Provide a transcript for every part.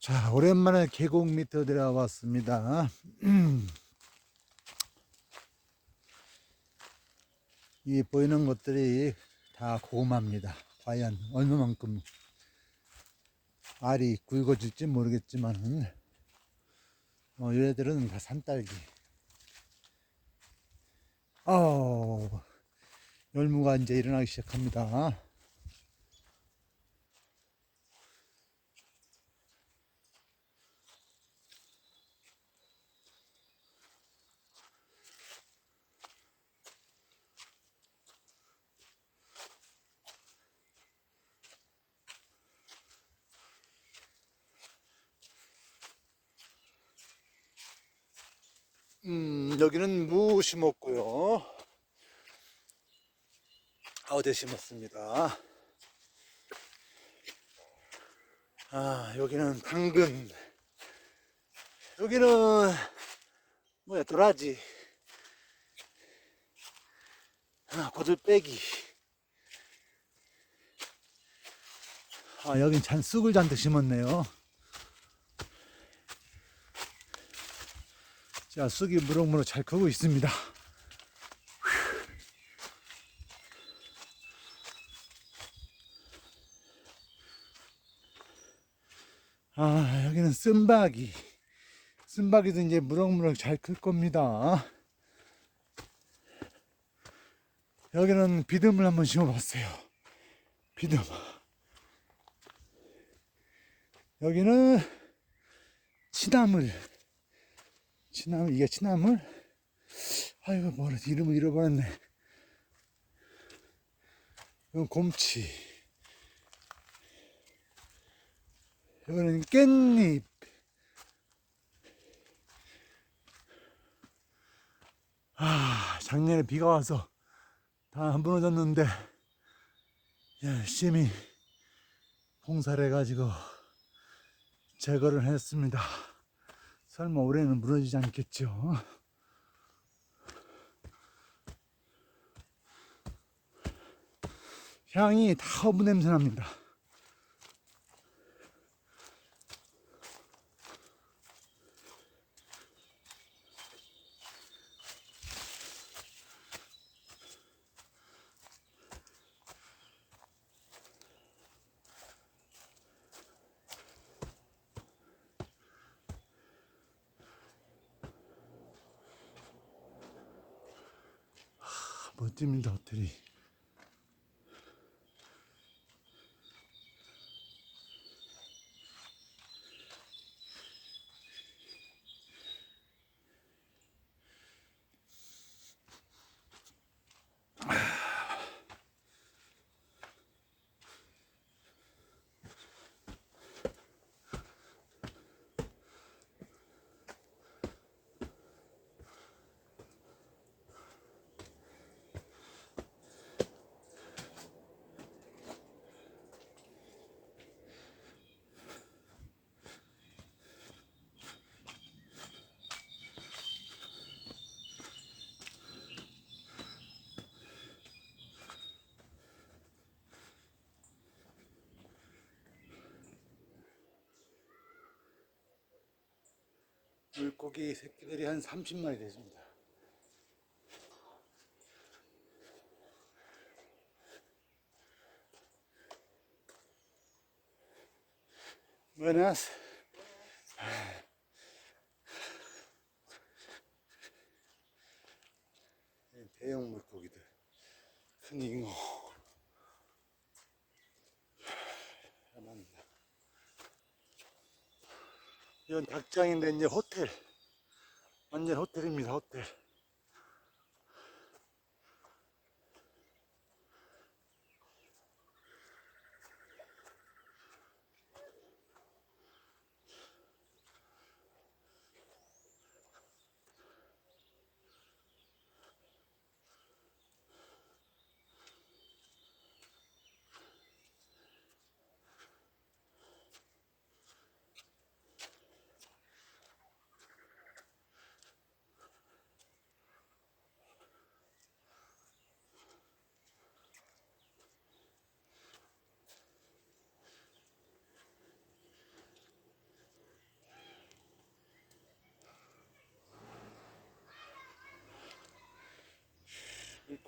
자, 오랜만에 계곡 밑으로 내려왔습니다. 이 보이는 것들이 다 고구마입니다. 과연 얼마만큼 알이 굵어질지 모르겠지만, 얘들은 다 산딸기. 열무가 이제 일어나기 시작합니다. 여기는 무 심었고요. 어제 심었습니다. 여기는 당근. 여기는 도라지. 고들빼기. 여긴 쑥을 잔뜩 심었네요. 자, 쑥이 무럭무럭 잘 크고 있습니다. 여기는 쓴바기. 쓴바기도 이제 무럭무럭 잘 클 겁니다. 여기는 비듬을 한번 심어봤어요. 비듬. 여기는 치나물. 이게 치나물? 아이고, 이름을 잃어버렸네. 이건 곰치. 이거는 깻잎. 작년에 비가 와서 다 무너졌는데 열심히 봉사를 해가지고 제거를 했습니다. 설마 올해는 무너지지 않겠죠? 향이 다 허브 냄새 납니다. 멋집니다, 호텔이. 물고기 새끼들이 한 30마리 됐습니다. Buenas. 대형 물고기들. 큰 잉어. 맞습니다. 이건 닭장인데 이제 호텔. 완전 호텔입니다, 호텔.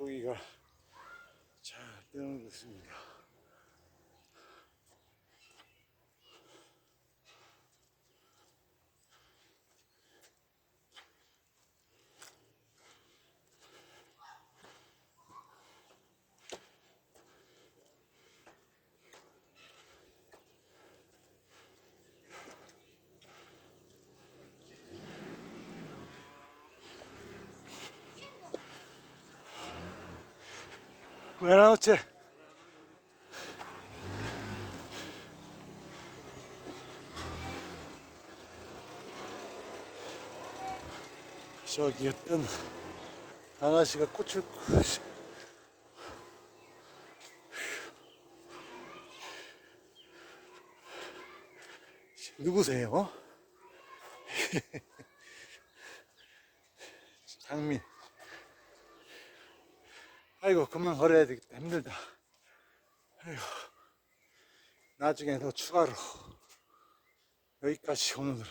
물고기가 잘 떠오르고 있습니다. Buenas noches. 저기 어떤 아가씨가 꽃을 누구세요? 장미. 아이고 그만 걸어야 되겠다. 힘들다. 아이고 나중에 더 추가로 여기까지 오늘은